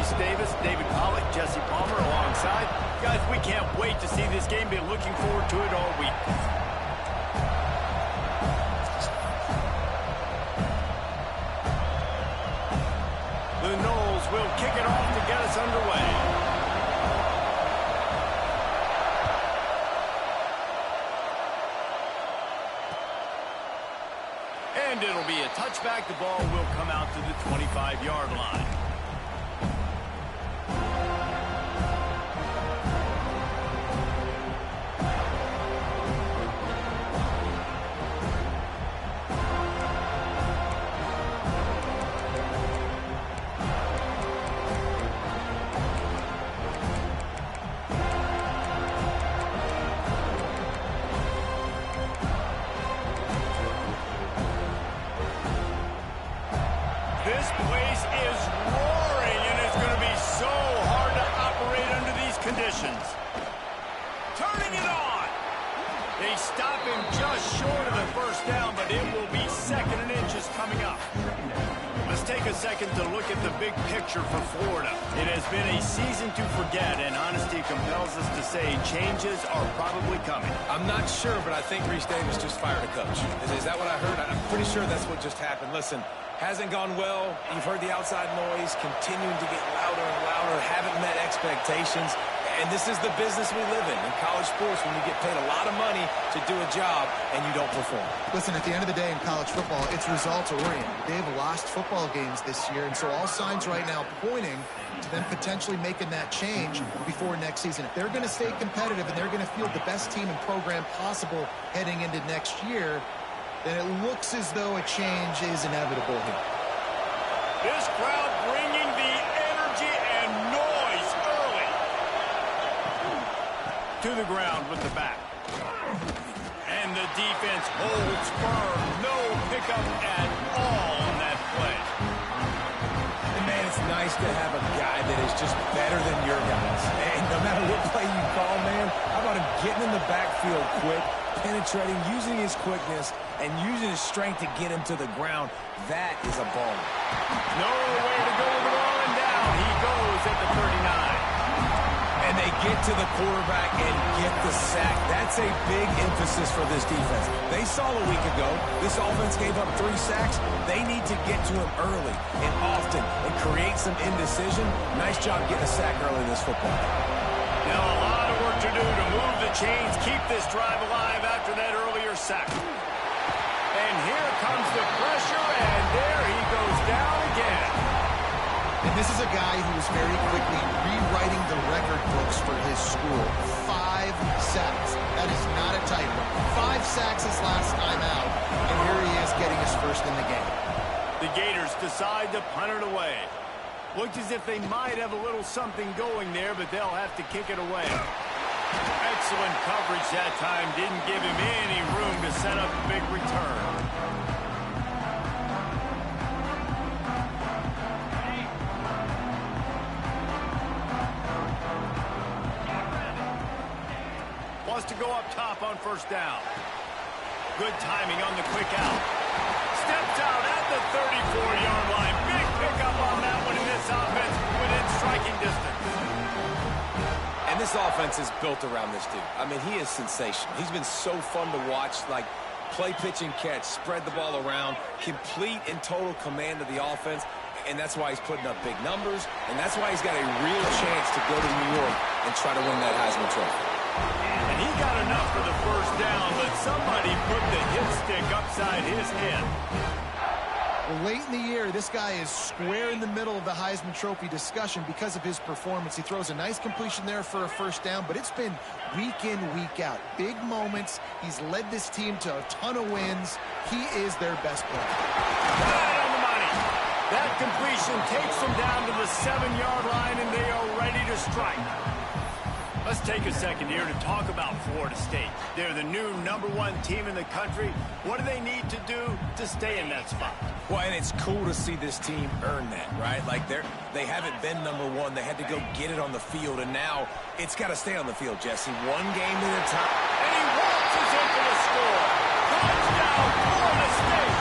Reese Davis, David Pollock, Jesse Palmer alongside. Guys, we can't wait to see this game. Been looking forward to it all week. The Knowles will kick it off to get us underway. And it'll be a touchback. The ball will come out to the 25-yard line. This place is roaring, and it's going to be so hard to operate under these conditions. Turning it on. They stop him just short of the first down, but it will be second and inches coming up. Let's take a second to look at the big picture for Florida. It has been a season to forget, and honesty compels us to say changes are probably coming. I'm not sure, but I think Reese Davis just fired a coach. Is that what I heard? I'm pretty sure that's what just happened. Listen, hasn't gone well. You've heard the outside noise, continuing to get louder and louder, haven't met expectations. And this is the business we live in college sports, when you get paid a lot of money to do a job and you don't perform. Listen, at the end of the day in college football, it's results-oriented. They've lost football games this year, and so all signs right now pointing to them potentially making that change before next season. If they're going to stay competitive and they're going to field the best team and program possible heading into next year, then it looks as though a change is inevitable here. This crowd bringing the energy and noise early. To the ground with the back. And the defense holds firm. No pickup at all on that play. And man, it's nice to have a guy that is just better than your guys. And no matter what play you call, man, how about him getting in the backfield quick, penetrating, using his quickness, and using his strength to get him to the ground. That is a ball. No way to go with the ball, and down he goes at the 39. And they get to the quarterback and get the sack. That's a big emphasis for this defense. They saw a week ago, this offense gave up 3 sacks. They need to get to him early and often and create some indecision. Nice job getting a sack early in this football game. Now a lot of work to do to move the chains, keep this drive alive after that earlier sack. And here comes the pressure, and there he goes down again. And this is a guy who is very quickly rewriting the record books for his school. 5 sacks. That is not a typo. 5 sacks his last time out, and here he is getting his first in the game. The Gators decide to punt it away. Looked as if they might have a little something going there, but they'll have to kick it away. Excellent coverage that time. Didn't give him any room to set up a big return. Wants to go up top on first down. Good timing on the quick out. Steps out at the 34-yard line. Big pickup on that one in this offense within striking distance. And this offense is built around this dude. I mean, he is sensational. He's been so fun to watch, like play, pitch, and catch, spread the ball around, complete and total command of the offense. And that's why he's putting up big numbers, and that's why he's got a real chance to go to New York and try to win that Heisman Trophy. And he got enough for the first down, but somebody put the hit stick upside his head. Well, late in the year, this guy is square in the middle of the Heisman Trophy discussion because of his performance. He throws a nice completion there for a first down, but it's been week in, week out. Big moments. He's led this team to a ton of wins. He is their best player. Right on the money. That completion takes them down to the 7-yard line, and they are ready to strike. Let's take a second here to talk about Florida State. They're the new #1 team in the country. What do they need to do to stay in that spot? Well, and it's cool to see this team earn that, right? Like they haven't been #1. They had to go get it on the field, and now it's got to stay on the field, Jesse. One game at a time. And he waltzes into the score. Touchdown, Florida State.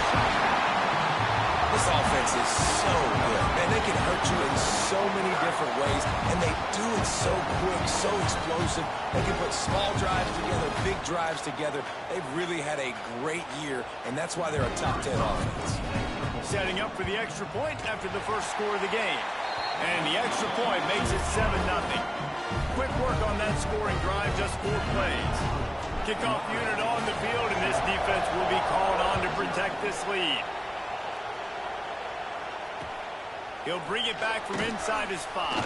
This offense is so good. Man, they can hurt you in so many different plays, and they do it so quick, so explosive. They can put small drives together, big drives together. They've really had a great year, and that's why they're a top 10 offense. Setting up for the extra point after the first score of the game. And the extra point makes it 7-0. Quick work on that scoring drive, just 4 plays. Kickoff unit on the field, and this defense will be called on to protect this lead. He'll bring it back from inside his 5.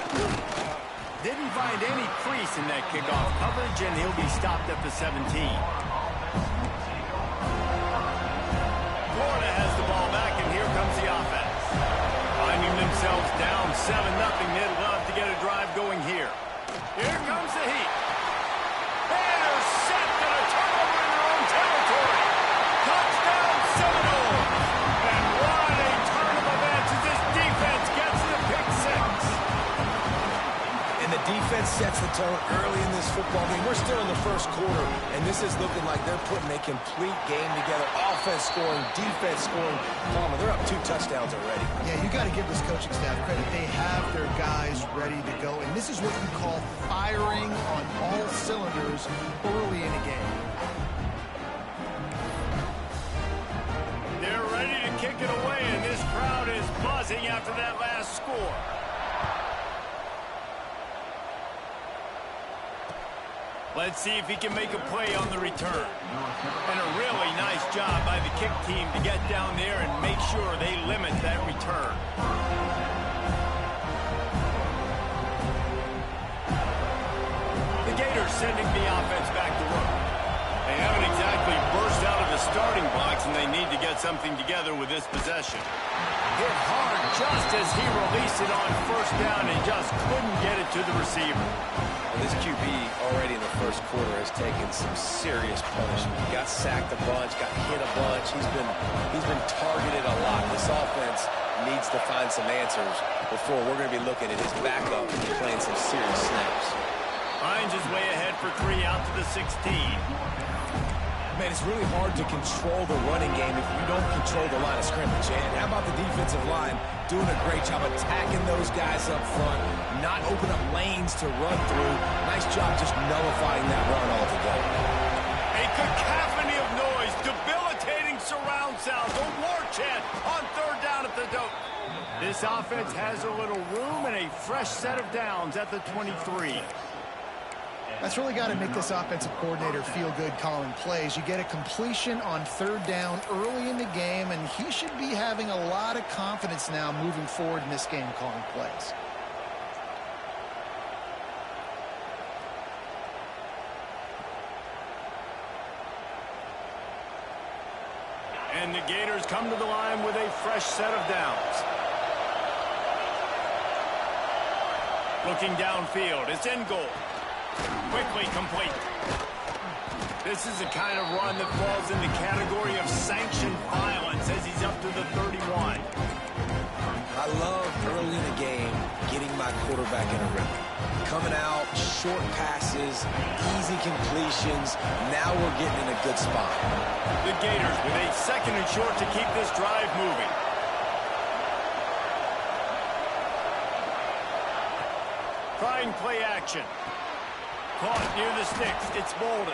Didn't find any crease in that kickoff coverage, and he'll be stopped at the 17. Florida has the ball back, and here comes the offense. Finding themselves down 7-0, they'd love to get a drive going here. Here comes the heat. Intercepted, a turnover in their own territory. Touchdown Seminoles. And what a turn of events as this defense gets the pick 6. And the defense sets the tone early in this football game. We're still in the first quarter, and this is looking like they're putting a complete game together. Offense scoring, defense scoring. Palmer, they're up 2 touchdowns already. Yeah, you got to give this coaching staff credit. They have their guys ready to go, and this is what you call firing on all cylinders early in a game. They're ready to kick it away, and this crowd is buzzing after that last score. Let's see if he can make a play on the return. And a really nice job by the kick team to get down there and make sure they limit that return. The Gators sending the offense back to work. They haven't exactly burst out of the starting blocks, and they need to get something together with this possession. Hit hard just as he released it on first down and just couldn't get it to the receiver. This QB already in the first quarter has taken some serious punishment. He got sacked a bunch, got hit a bunch. He's been targeted a lot. This offense needs to find some answers before we're going to be looking at his backup and playing some serious snaps. Hines is way ahead for 3 out to the 16. Man, it's really hard to control the running game if you don't control the line of scrimmage. And how about the defensive line doing a great job attacking those guys up front, not open up lanes to run through. Nice job just nullifying that run altogether. A cacophony of noise, debilitating surround sound, a war chant on 3rd down at the dope. This offense has a little room and a fresh set of downs at the 23. That's really got to make this offensive coordinator feel good calling plays. You get a completion on 3rd down early in the game, and he should be having a lot of confidence now moving forward in this game calling plays. And the Gators come to the line with a fresh set of downs. Looking downfield, it's in goal. Quickly complete. This is the kind of run that falls in the category of sanctioned violence as he's up to the 31. I love early in the game getting my quarterback in a rhythm. Coming out, short passes, easy completions. Now we're getting in a good spot. The Gators with a 2nd and short to keep this drive moving. Trying play action. Caught near the sticks. It's Bolden.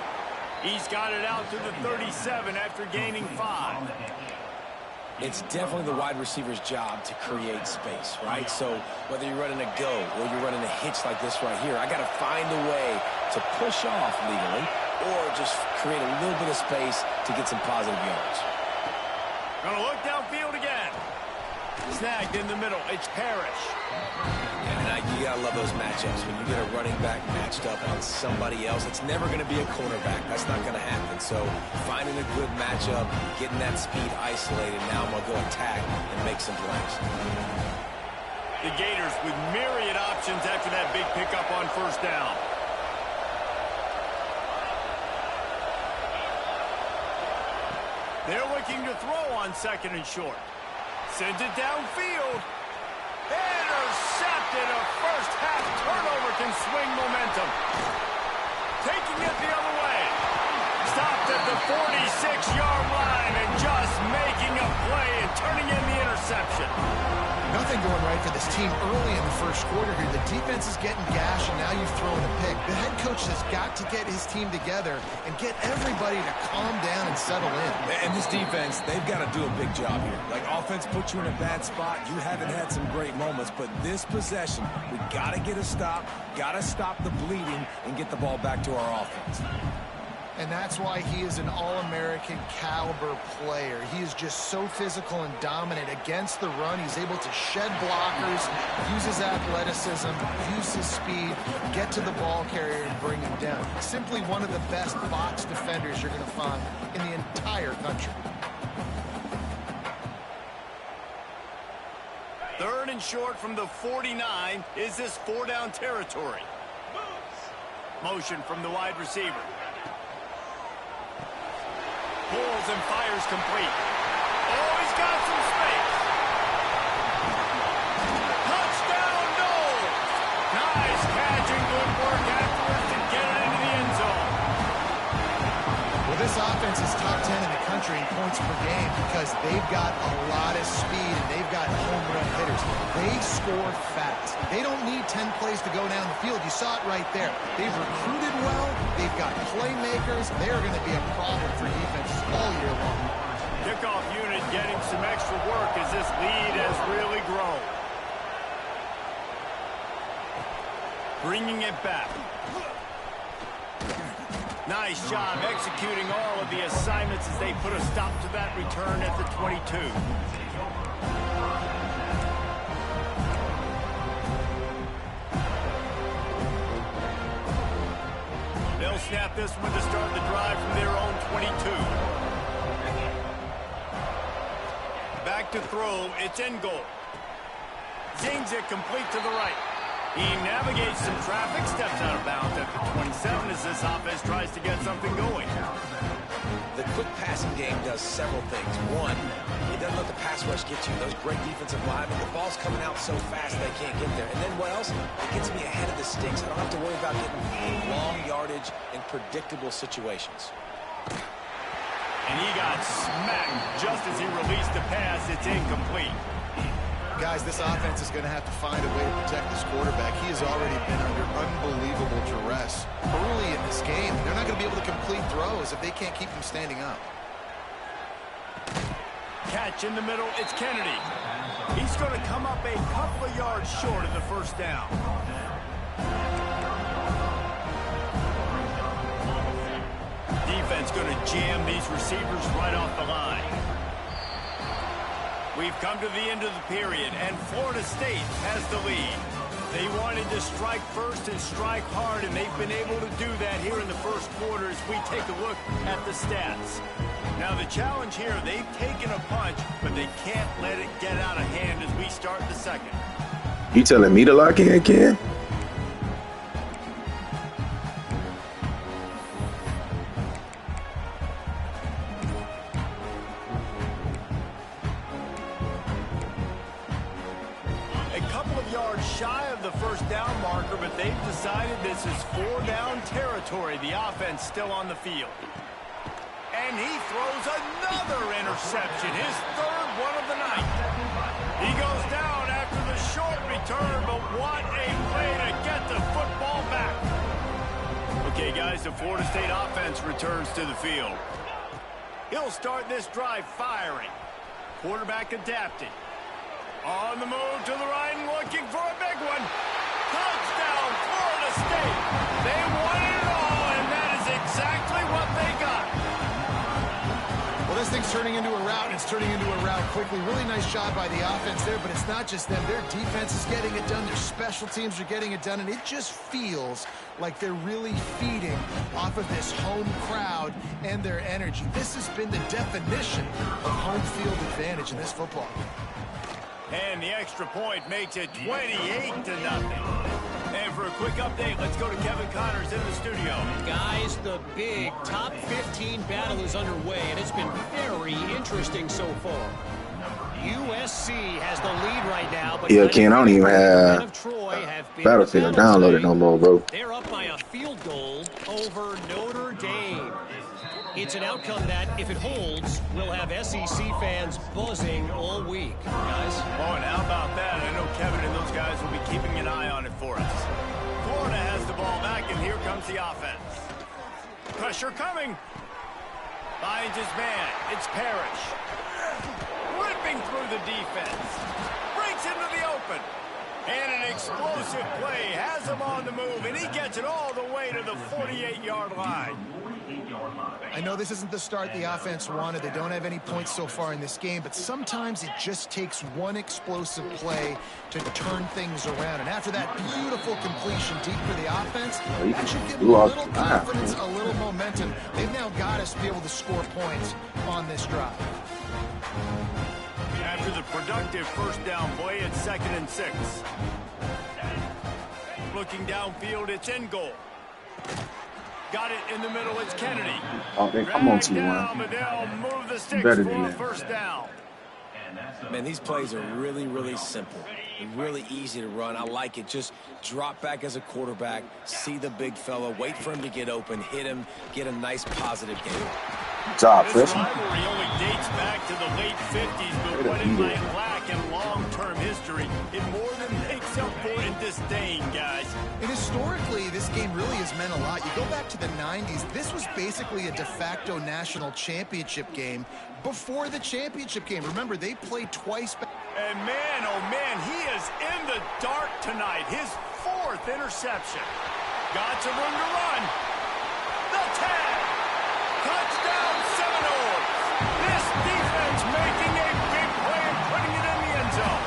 He's got it out to the 37 after gaining 5. It's definitely the wide receiver's job to create space, right? So whether you're running a go or you're running a hitch like this right here, I got to find a way to push off legally or just create a little bit of space to get some positive yards. Gonna look downfield again. Snagged in the middle. It's Parrish. You gotta love those matchups. When you get a running back matched up on somebody else, it's never going to be a cornerback. That's not going to happen. So finding a good matchup, getting that speed isolated. Now I'm going to go attack and make some plays. The Gators with myriad options after that big pickup on 1st down. They're looking to throw on 2nd and short. Sends it downfield. Intercepted. A first-half turnover can swing momentum. Taking it the other way. Stopped at the 46-yard line and just making a play and turning in the interception. Nothing nothing going right for this team early in the first quarter here. The defense is getting gashed, and now you've thrown a pick. The head coach has got to get his team together and get everybody to calm down and settle in. And this defense, they've got to do a big job here. Like, offense put you in a bad spot. You haven't had some great moments, but this possession, we got to get a stop, got to stop the bleeding, and get the ball back to our offense. And that's why he is an all-American caliber player. He is just so physical and dominant against the run. He's able to shed blockers, use his athleticism, use his speed, get to the ball carrier and bring him down. Simply one of the best box defenders you're going to find in the entire country. 3rd and short from the 49. Is this 4-down territory? Motion from the wide receiver. Pulls and fires complete. Oh, he's got some space. Touchdown, Knowles. Nice catch and good work afterwards to get it into the end zone. Well, this offense is top 10 in the country in points per game because they've got a lot of speed and they've got home run hitters. They score fast. They don't need 10 plays to go down the field. You saw it right there. They've recruited well. They've got playmakers. They're going to be a problem for defenses all year long. Kickoff unit getting some extra work as this lead has really grown. Bringing it back. Nice job executing all of the assignments as they put a stop to that return at the 22. They'll snap this one to start the drive from their own 22. Back to throw. It's in goal. Zings it complete to the right. He navigates some traffic, steps out of bounds at the 27 as this offense tries to get something going. The quick passing game does several things. One, it doesn't let the pass rush get you. Those great defensive linemen, the ball's coming out so fast they can't get there. And then what else? It gets me ahead of the sticks. I don't have to worry about getting long yardage in predictable situations. And he got smacked just as he released the pass. It's incomplete. Guys, this offense is going to have to find a way to protect this quarterback. He has already been under unbelievable duress early in this game. They're not going to be able to complete throws if they can't keep him standing up. Catch in the middle. It's Kennedy. He's going to come up a couple of yards short of the first down. Defense going to jam these receivers right off the line. We've come to the end of the period, and Florida State has the lead. They wanted to strike first and strike hard, and they've been able to do that here in the first quarter as we take a look at the stats. Now, the challenge here, they've taken a punch, but they can't let it get out of hand as we start the second. You telling me to lock in, Ken? Shy of the first down marker, but they've decided this is 4-down territory. The offense still on the field. And he throws another interception, his 3rd one of the night. He goes down after the short return, but what a play to get the football back. Okay, guys, the Florida State offense returns to the field. He'll start this drive firing. Quarterback adapting. On the move to the right and looking for a big one. Touchdown, Florida State. They won it all, and that is exactly what they got. Well, this thing's turning into a rout, and it's turning into a rout quickly. Really nice job by the offense there, but it's not just them. Their defense is getting it done. Their special teams are getting it done, and it just feels like they're really feeding off of this home crowd and their energy. This has been the definition of home field advantage in this football game. And the extra point makes it 28-0. And for a quick update, let's go to Kevin Connors in the studio. Guys, the big top 15 battle is underway, and it's been very interesting so far. USC has the lead right now. But yeah, Ken, I don't even have Battlefield downloaded no more, bro. They're up by a field goal over Notre Dame. It's an outcome that, if it holds, will have SEC fans buzzing all week, guys. Oh, and how about that? I know Kevin and those guys will be keeping an eye on it for us. Florida has the ball back, and here comes the offense. Pressure coming. Finds his man. It's Parrish. Ripping through the defense. Breaks into the open. And an explosive play has him on the move, and he gets it all the way to the 48-yard line. I know this isn't the start the offense wanted. They don't have any points so far in this game, but sometimes it just takes one explosive play to turn things around. And after that beautiful completion deep for the offense, that should give them a little confidence, a little momentum. They've now got us to be able to score points on this drive. After the productive first down play, it's 2nd and 6. Looking downfield, it's in goal. Got it in the middle, it's Kennedy. Oh, they come on to down, but they'll move the sticks better for than a that. first down. Man, these plays are really, really simple. Really easy to run. I like it. Just drop back as a quarterback, see the big fella, wait for him to get open, hit him, get a nice positive game. Good job, This freshman. rivalry only dates back to the late 50s, but what it might lack in long-term history, it more than makes up for in disdain, guys. And historically, this game really has meant a lot. You go back to the 90s, this was basically a de facto national championship game before the championship game. Remember, they played twice back. And man, oh man, he is in the dark tonight. His 4th interception. Got some room to run. The tag. Touchdown, Seminoles. This defense making a big play and putting it in the end zone.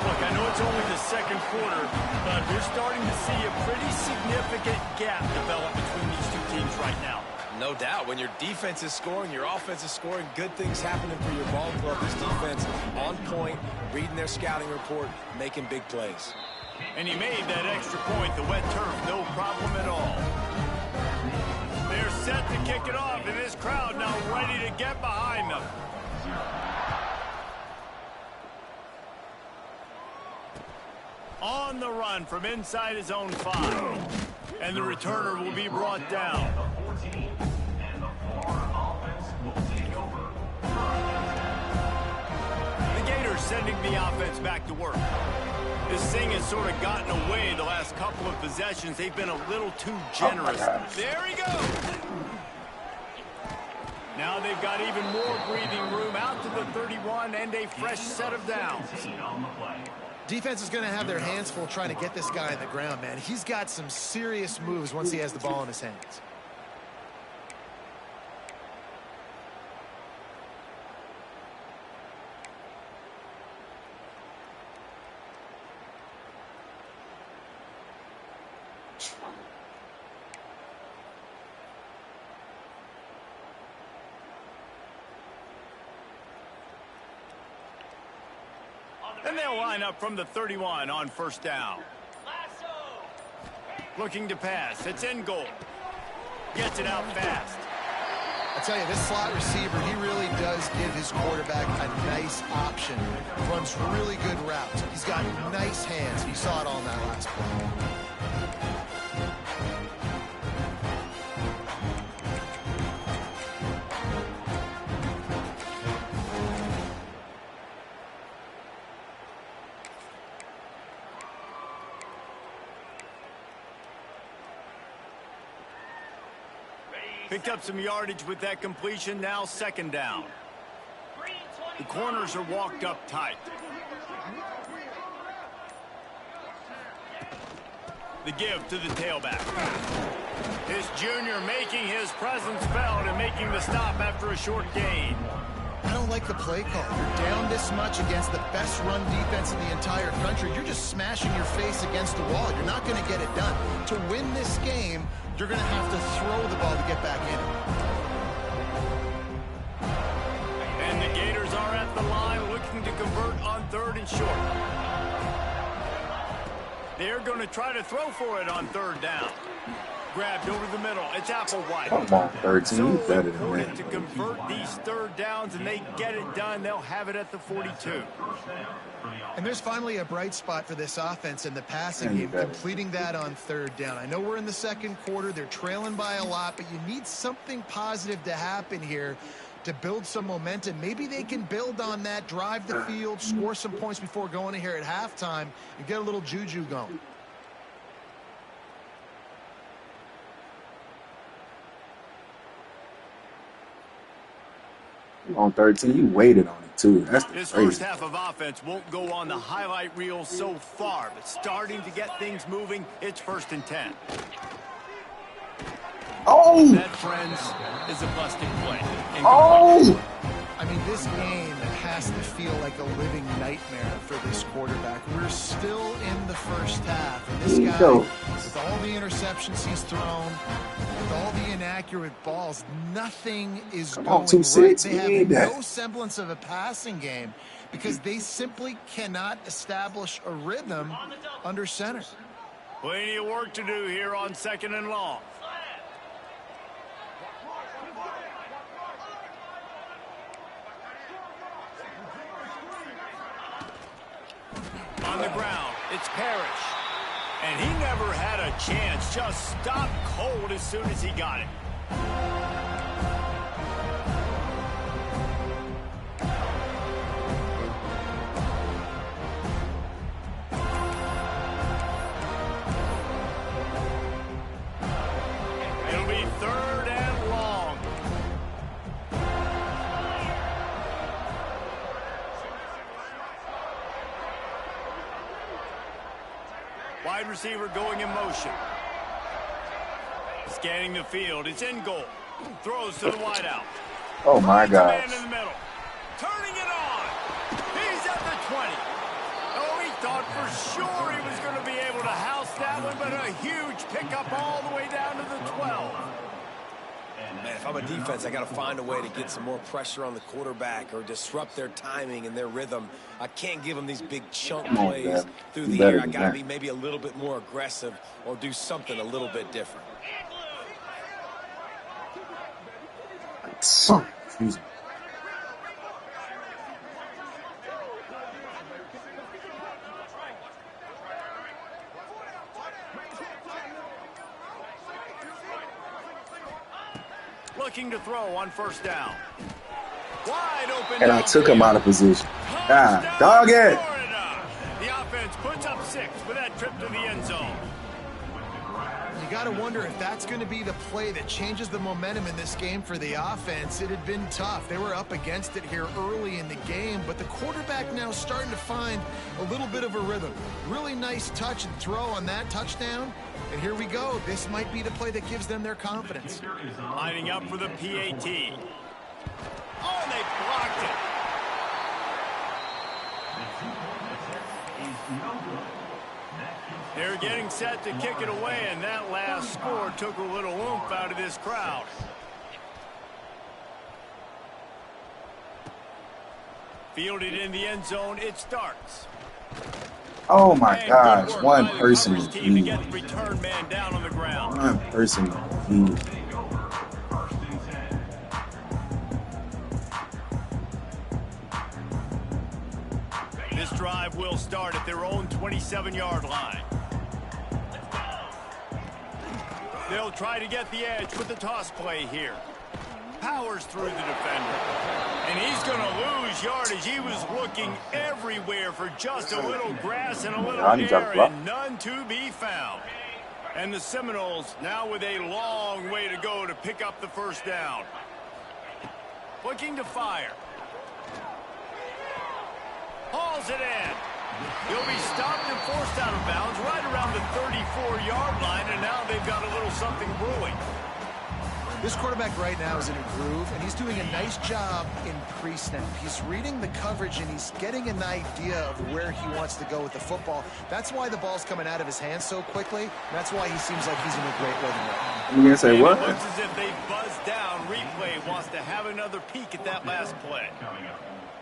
Look, I know it's only the 2nd quarter, but we're starting to see a pretty significant gap develop between these two teams right now. No doubt. When your defense is scoring, your offense is scoring, good things happening for your ball club. This defense on point, reading their scouting report, making big plays. And he made that extra point, the wet turf, no problem at all. They're set to kick it off, and this crowd now ready to get behind them. On the run from inside his own 5. And the returner will be brought down. The Gators sending the offense back to work. This thing has sort of gotten away the last couple of possessions. They've been a little too generous. There he goes. Now they've got even more breathing room out to the 31 and a fresh set of downs. Defense is going to have their hands full trying to get this guy on the ground, man. He's got some serious moves once he has the ball in his hands. And they'll line up from the 31 on first down. Looking to pass. It's in goal. Gets it out fast. I tell you, this slot receiver, he really does give his quarterback a nice option. Runs really good routes. He's got nice hands. You saw it on that last play. Picked up some yardage with that completion. Now 2nd down. The corners are walked up tight. The give to the tailback. This junior making his presence felt and making the stop after a short gain. I don't like the play call. You're down this much against the best run defense in the entire country. You're just smashing your face against the wall. You're not going to get it done. To win this game, you're going to have to throw the ball to get back in it. And the Gators are at the line looking to convert on 3rd and short. They're going to try to throw for it on 3rd down. Grabbed over the middle. It's Applewhite. Come on, 13. So You better than important that. to convert these third downs, and they get it done. They'll have it at the 42. And there's finally a bright spot for this offense in the passing game, completing that on third down. I know we're in the second quarter. They're trailing by a lot, but you need something positive to happen here to build some momentum. Maybe they can build on that, drive the field, score some points before going in here at halftime, and get a little juju going. On 13, you waited on it, too. That's This crazy. first half of offense won't go on the highlight reel so far, but starting to get things moving, it's 1st and 10. Oh! That, friends, is a busted play. Oh! I mean, this game has to feel like a living nightmare for this quarterback. We're still in the first half, and this guy, with all the interceptions he's thrown, with all the inaccurate balls, nothing is going right. They have no semblance of a passing game because they simply cannot establish a rhythm under center. Plenty of work to do here on 2nd and long. On the ground, it's Parrish. And he never had a chance. Just stopped cold as soon as he got it. It'll be 3rd and long. Wide receiver going in motion. Scanning the field. It's in goal. Throws to the wideout. Oh, my Man gosh. in the middle. Turning it on. He's at the 20. Oh, he thought for sure he was going to be able to house that one, but a huge pickup all the way down to the 12. Man, if I'm a defense, I got to find a way to get some more pressure on the quarterback or disrupt their timing and their rhythm. I can't give them these big chunk plays through the air. I got to be maybe a little bit more aggressive or do something a little bit different. Excuse me. Looking to throw on 1st down. Wide open. And I took him out of position. God, dog it. The offense puts up 6 with that trip to the end zone. You got to wonder if that's going to be the play that changes the momentum in this game for the offense. It had been tough. They were up against it here early in the game, but the quarterback now starting to find a little bit of a rhythm. Really nice touch and throw on that touchdown. And here we go. This might be the play that gives them their confidence. Lining up for the PAT. Oh, and they blocked it. They're getting set to kick it away, and that last score took a little oomph out of this crowd. Fielded in the end zone, it starts. Oh, my gosh. One person is team to get the return man down on the ground. One person is This drive will start at their own 27-yard line. They'll try to get the edge with the toss play here. Powers through the defender. And he's going to lose yardage. He was looking everywhere for just a little grass and a little air, and none to be found. And the Seminoles now with a long way to go to pick up the 1st down. Looking to fire. Hauls it in. He'll be stopped and forced out of bounds right around the 34-yard line, and now they've got a little something brewing. This quarterback right now is in a groove, and he's doing a nice job in pre-snap. He's reading the coverage, and he's getting an idea of where he wants to go with the football. That's why the ball's coming out of his hands so quickly. That's why he seems like he's in a great rhythm right now. You gonna say what? It looks as if they buzzed down. Replay wants to have another peek at that last play.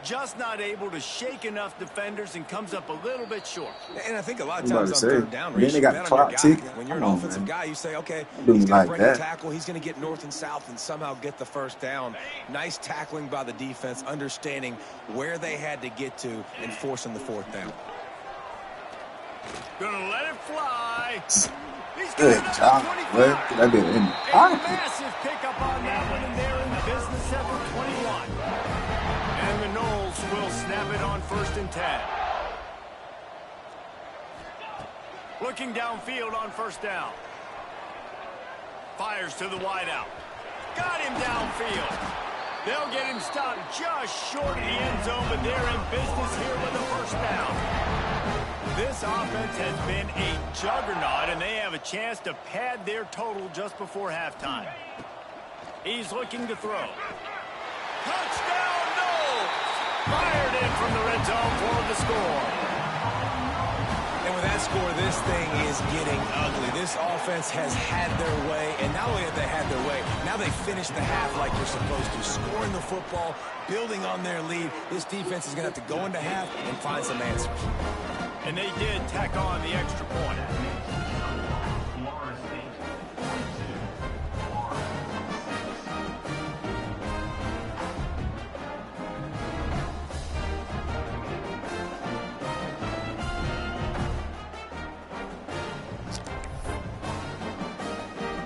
Just not able to shake enough defenders and comes up a little bit short. And I think a lot I'm of about times to on say. third down, And then they got bet the on your clock guy. tick. When you're Come an on, offensive man. guy, you say, okay, Don't do he's me going like to break that. a tackle. He's going to get north and south and somehow get the first down. Nice tackling by the defense, understanding where they had to get to and forcing the fourth down. Gonna let it fly. He's Good job. What? That been in the A pocket. massive pickup on that one, and they're in the business at the 21. And the Knowles will snap it on 1st and 10. Looking downfield on 1st down. Fires to the wideout. Got him downfield. They'll get him stopped just short of the end zone, but they're in business here with a 1st down. This offense has been a juggernaut, and they have a chance to pad their total just before halftime. He's looking to throw. Touchdown, Knowles! Fired in from the red zone for the score. And with that score, this thing is getting ugly. This offense has had their way, and not only have they had their way, now they finished the half like they're supposed to, scoring the football, building on their lead. This defense is going to have to go into half and find some answers. And they did tack on the extra point.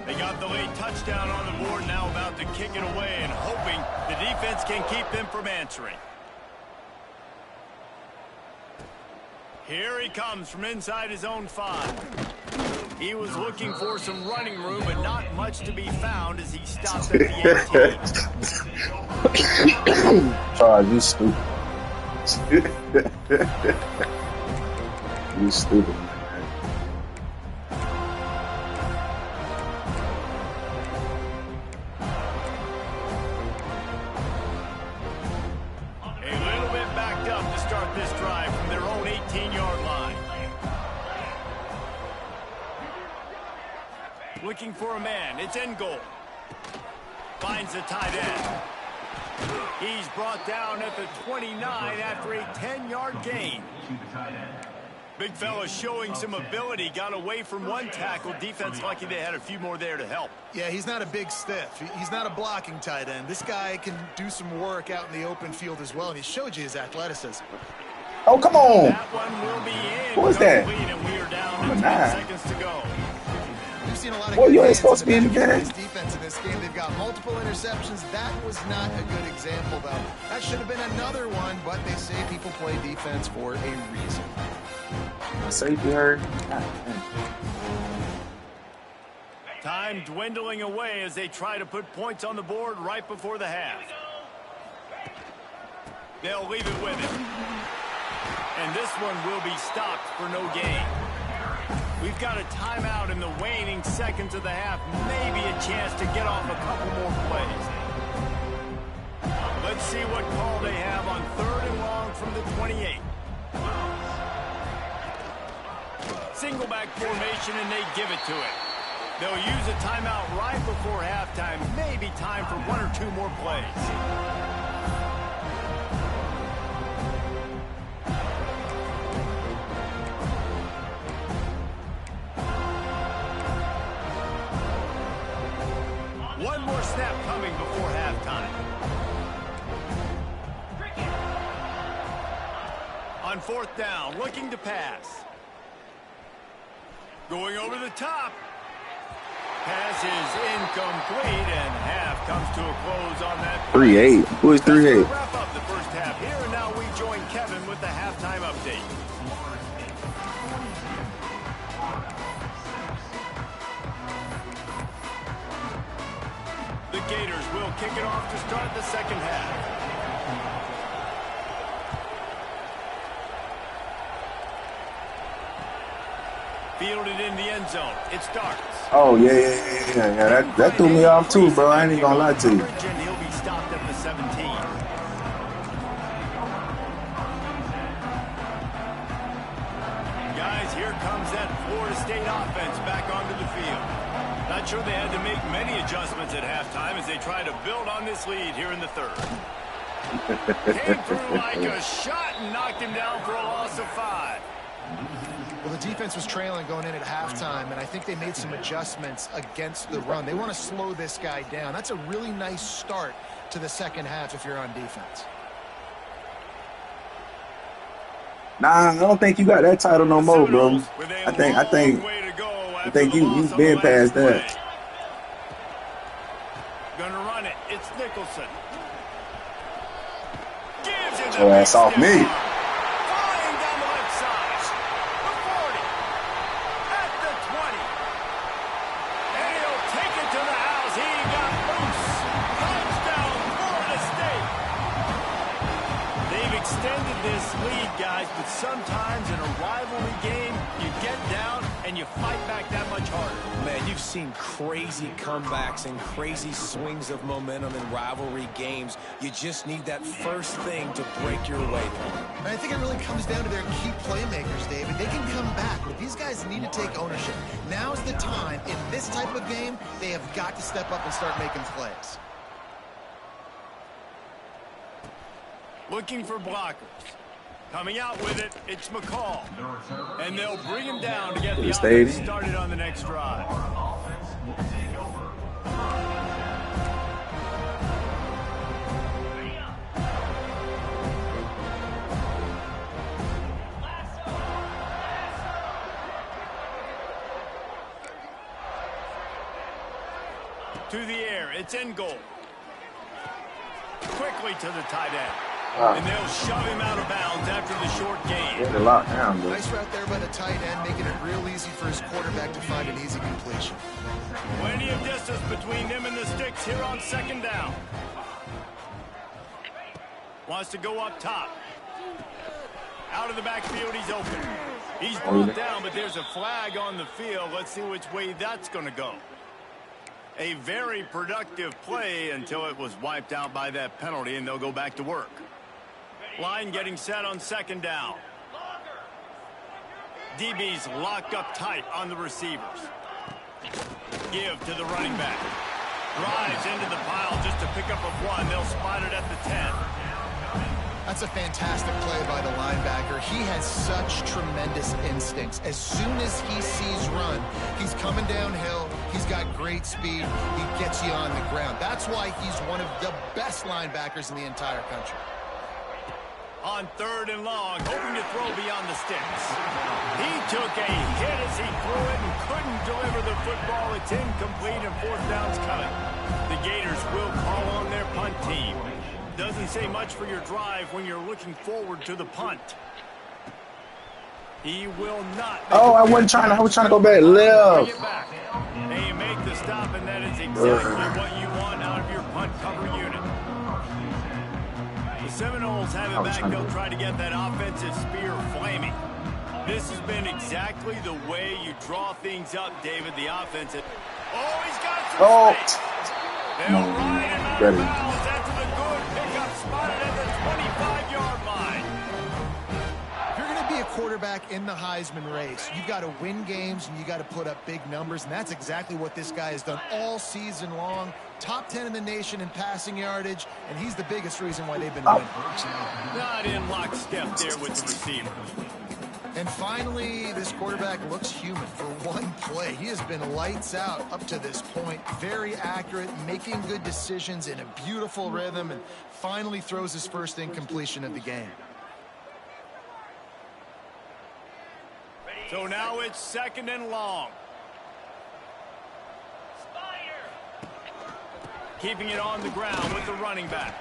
They got the late touchdown on the board, now about to kick it away and hoping the defense can keep them from answering. Here he comes from inside his own 5. He was looking for some running room, but not much to be found as he stopped at the 18. Charles, you stupid. You stupid, man. A little bit backed up to start this drive from their own 18-yard line. Looking for a man. It's in goal. Finds the tight end. He's brought down at the 29 after a 10-yard gain. Big fella showing some ability. Got away from one tackle. Defense lucky they had a few more there to help. Yeah, he's not a big stiff. He's not a blocking tight end. This guy can do some work out in the open field as well, and he showed you his athleticism. Oh, come on. That one will be in. Who is that? And we are down to 10 9. seconds to go. We've seen a lot of Well, good you ain't hands supposed to be in the this game. defense in this game. They've got multiple interceptions. That was not a good example, though. That should have been another one, but they say people play defense for a reason. Safety hurt. Time dwindling away as they try to put points on the board right before the half. They'll leave it with him. And this one will be stopped for no gain. We've got a timeout in the waning seconds of the half. Maybe a chance to get off a couple more plays. Let's see what call they have on 3rd and long from the 28. Single back formation, and they give it to it. They'll use a timeout right before halftime. Maybe time for 1 or 2 more plays. One more snap coming before halftime. On 4th down, looking to pass. Going over the top. Pass is incomplete, and half comes to a close on that. 3-8. Who is 3-8? Wrap up the first half here, and now we join Kevin with the halftime update. The Gators will kick it off to start the second half. Fielded in the end zone. It starts. Oh, yeah. That threw me off too, bro. I ain't gonna lie to you. And he'll be stopped at the 17. Guys, here comes that Florida State offense back onto the field. Not sure they had to make many adjustments at halftime as they try to build on this lead here in the third. Came through like a shot and knocked him down for a loss of 5. Well, the defense was trailing going in at halftime, and I think they made some adjustments against the run. They want to slow this guy down. That's a really nice start to the second half if you're on defense. Nah, I don't think you got that title no more, bro. I think you've been past that. Gonna run it. It's Nicholson. Gives it Your ass off me. Flying down the left side. The 40. At the 20. And he'll take it to the house. He got loose. Touchdown, Florida State. They've extended this lead, guys, but sometimes in a rivalry game, you get down and you fight back that much harder. Man, you've seen crazy comebacks and crazy swings of momentum in rivalry games. You just need that first thing to break your way through. And I think it really comes down to their key playmakers, David. They can come back, but these guys need to take ownership. Now's the time. In this type of game, they have got to step up and start making plays. Looking for blockers. Coming out with it, it's McCall. And they'll bring him down to get the offense started on the next drive. To the air, it's in goal. Quickly to the tight end. And they'll shove him out of bounds after the short gain. Get a lot down, bro. Nice route there by the tight end, making it real easy for his quarterback to find an easy completion. Plenty of distance between them and the sticks here on second down. Wants to go up top. Out of the backfield, he's open. He's brought down, but there's a flag on the field. Let's see which way that's going to go. A very productive play until it was wiped out by that penalty, and they'll go back to work. Line getting set on second down. DB's locked up tight on the receivers. Give to the running back. Drives into the pile just to pick up a 1. They'll spot it at the 10. That's a fantastic play by the linebacker. He has such tremendous instincts. As soon as he sees run, he's coming downhill. He's got great speed. He gets you on the ground. That's why he's one of the best linebackers in the entire country. On third and long, hoping to throw beyond the sticks. He took a hit as he threw it and couldn't deliver the football. It's incomplete and fourth down's coming. The Gators will call on their punt team. Doesn't say much for your drive when you're looking forward to the punt. He will not. Oh, I was trying to go back left. Hey, you make the stop, and that is exactly what you want out of your punt cover unit. The Seminoles have it back. They'll try to get that offensive spear flaming. This has been exactly the way you draw things up, David, the offensive. Oh, he's got some space. They'll ride him out of bounds after the good pickup spotted at the 25-yard line. If you're going to be a quarterback in the Heisman race, you've got to win games and you got to put up big numbers, and that's exactly what this guy has done all season long. Top 10 in the nation in passing yardage, and he's the biggest reason why they've been winning. Not in lockstep there with the receiver. And finally, this quarterback looks human for one play. He has been lights out up to this point. Very accurate, making good decisions in a beautiful rhythm, and finally throws his first incompletion of the game. So now it's second and long. Keeping it on the ground with the running back.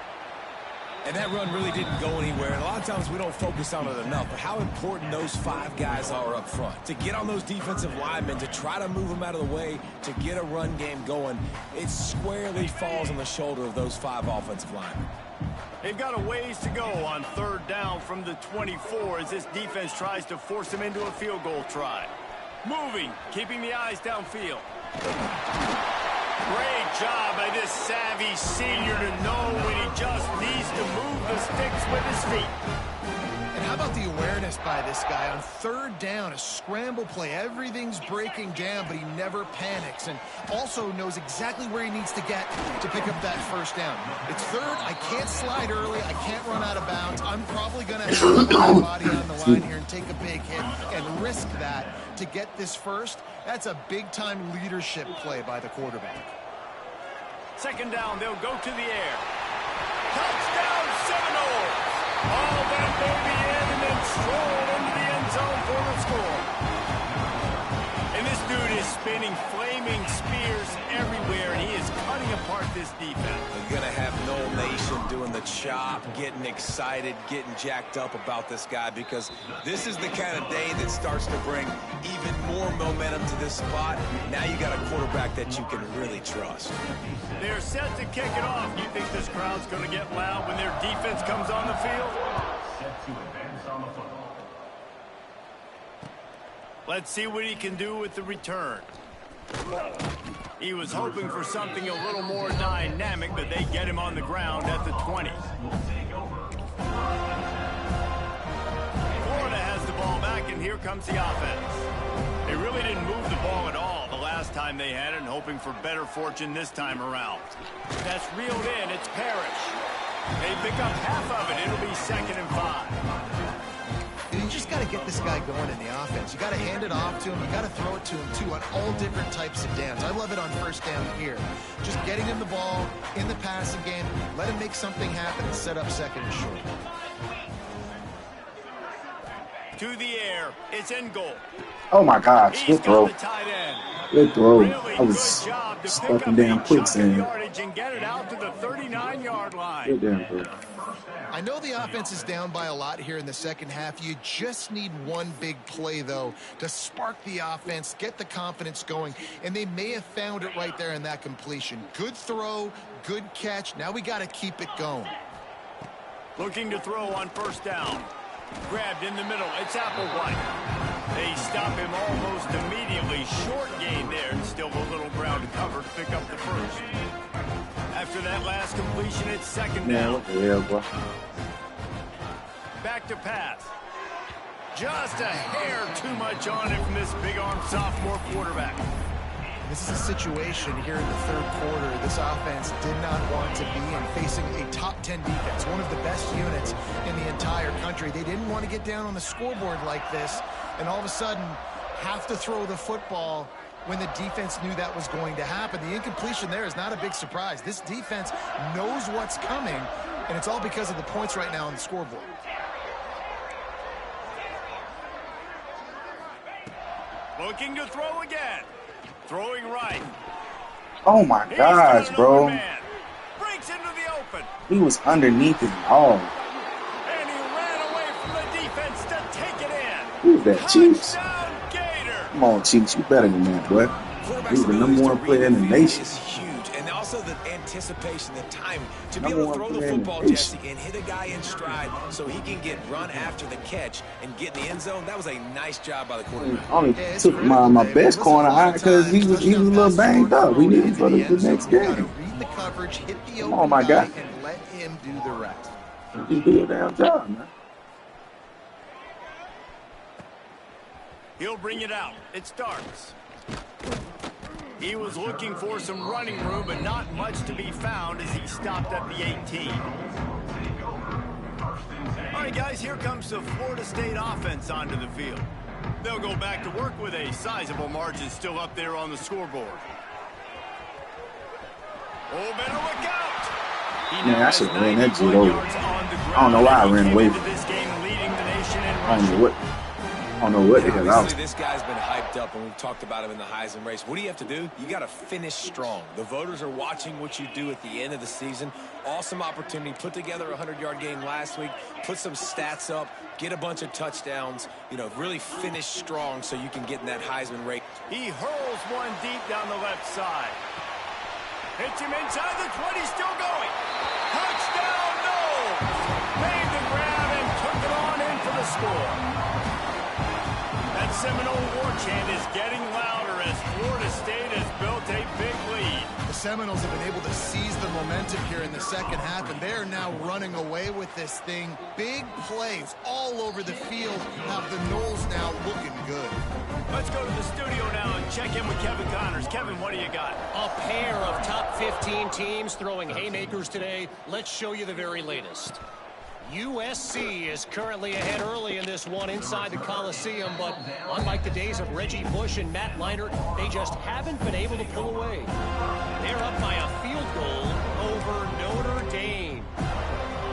And that run really didn't go anywhere. And a lot of times we don't focus on it enough. But how important those 5 guys are up front. To get on those defensive linemen, to try to move them out of the way, to get a run game going, it squarely falls on the shoulder of those 5 offensive linemen. They've got a ways to go on third down from the 24 as this defense tries to force them into a field goal try. Moving, keeping the eyes downfield. Great job by this savvy senior to know when he just needs to move the sticks with his feet. And how about the awareness by this guy on third down, a scramble play? Everything's breaking down, but he never panics, and also knows exactly where he needs to get to pick up that first down. It's third. I can't slide early. I can't run out of bounds. I'm probably going to have to put my body on the line here and take a big hit and risk that to get this first. That's a big-time leadership play by the quarterback. Second down, they'll go to the air. Touchdown, Seminoles! Oh, that may be in, and then strolled into the end zone for the score. And this dude is spinning flaming spears everywhere, and he is cutting apart this defense. You're going to have Noel Nation doing the chop, getting excited, getting jacked up about this guy, because this is the kind of day that starts to bring even more momentum to this spot. Now you got a quarterback that you can really trust. They're set to kick it off. You think this crowd's going to get loud when their defense comes on the field? Let's see what he can do with the return. He was hoping for something a little more dynamic, but they get him on the ground at the 20. Florida has the ball back, and here comes the offense. They really didn't move the ball at all the last time they had it, and hoping for better fortune this time around. That's reeled in. It's Parrish. They pick up half of it. It'll be 2nd and 5. You just got to get this guy going in the offense. You got to hand it off to him. You got to throw it to him, too, on all different types of downs. I love it on first down here. Just getting him the ball in the passing game, let him make something happen and set up 2nd and short. To the air. It's in goal. Oh, my gosh. Good throw. Good throw. Really I was stuck in damn quicksand. And get it out to the 39-yard line. Good damn throw. I know the offense is down by a lot here in the second half. You just need one big play, though, to spark the offense, get the confidence going, and they may have found it right there in that completion. Good throw, good catch. Now we got to keep it going. Looking to throw on first down. Grabbed in the middle. It's Applewhite. They stop him almost immediately. Short gain there. Still a little ground to cover to pick up the first. After that last completion, it's 2nd down. Back to pass. Just a hair too much on it from this big-arm sophomore quarterback. This is a situation here in the third quarter this offense did not want to be in, facing a top 10 defense, one of the best units in the entire country. They didn't want to get down on the scoreboard like this, and all of a sudden have to throw the football when the defense knew that was going to happen. The incompletion there is not a big surprise. This defense knows what's coming, and it's all because of the points right now on the scoreboard. Looking to throw again. Throwing right. Oh, my gosh, bro. Breaks into the open. He was underneath it all. And he ran away from the defense to take it in. Who's that, Chiefs? Touchdown, Gator. Come on, Chiefs. You better than that, boy. He's the #1 player in the nation. Is huge. And also the anticipation, the time to be able to throw the football, Jesse, and hit a guy in stride so he can get run after the catch and get in the end zone. That was a nice job by the quarterback. I only took my best corner because he was a little banged up. We need him for the next game. Read the coverage, hit the Come on, my guy. and let him do the rest. You do your damn job, man. He'll bring it out. It starts. He was looking for some running room, but not much to be found as he stopped at the 18. All right, guys, here comes the Florida State offense onto the field. They'll go back to work with a sizable margin still up there on the scoreboard. Oh, better look out! Man, I should have ran that dude over. I don't know why I ran away from him. I don't know what the hell I was. Obviously, this guy's been hyped up, and we've talked about him in the Heisman race. What do you have to do? You got to finish strong. The voters are watching what you do at the end of the season. Awesome opportunity. Put together a 100-yard game last week. Put some stats up. Get a bunch of touchdowns. You know, really finish strong so you can get in that Heisman race. He hurls one deep down the left side. Hits him inside the 20, still going. Touchdown, no! Made the grab and took it on in for the score. That Seminole war chant is getting louder as Florida State has built a big lead. The Seminoles have been able to seize the momentum here in the second half, and they are now running away with this thing. Big plays all over the field have the Noles now looking good. Let's go to the studio now and check in with Kevin Connors. Kevin, what do you got? A pair of top 15 teams throwing haymakers today. Let's show you the very latest. USC is currently ahead early in this one inside the Coliseum, but unlike the days of Reggie Bush and Matt Leinart, they just haven't been able to pull away. They're up by a field goal over Notre Dame.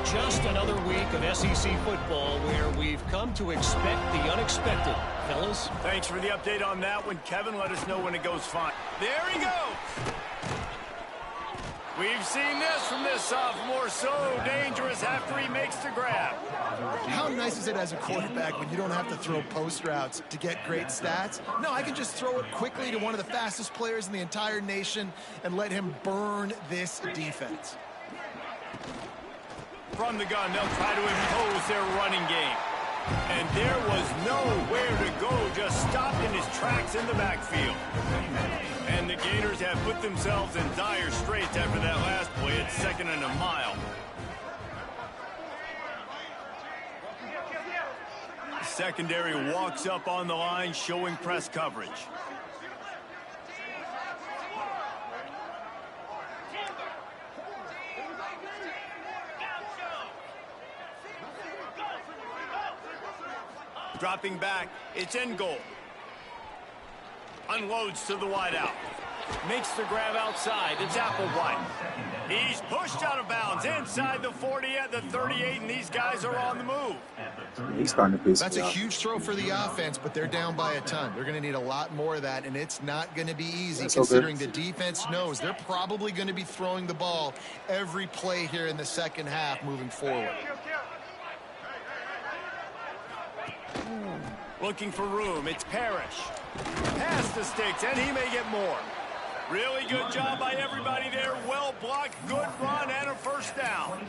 Just another week of SEC football where we've come to expect the unexpected. Fellas? Thanks for the update on that one, Kevin. Let us know when it goes fine. There he goes! We've seen this from this sophomore, so dangerous after he makes the grab. How nice is it as a quarterback when you don't have to throw post routes to get great stats? No, I can just throw it quickly to one of the fastest players in the entire nation and let him burn this defense. From the gun, they'll try to impose their running game. And there was nowhere to go, just stopped in his tracks in the backfield. And the Gators have put themselves in dire straits after that last play. It's 2nd and a mile. The secondary walks up on the line, showing press coverage. Dropping back, it's in goal. Unloads to the wideout. Makes the grab outside. It's Applewhite. He's pushed out of bounds inside the 40 at the 38, and these guys are on the move. He's starting to piss That's me a off. huge throw for the offense, but they're down by a ton. They're going to need a lot more of that, and it's not going to be easy considering the defense knows they're probably going to be throwing the ball every play here in the second half moving forward. Looking for room. It's Parrish. Past the sticks, and he may get more. Really good job by everybody there. Well blocked, good run, and a first down.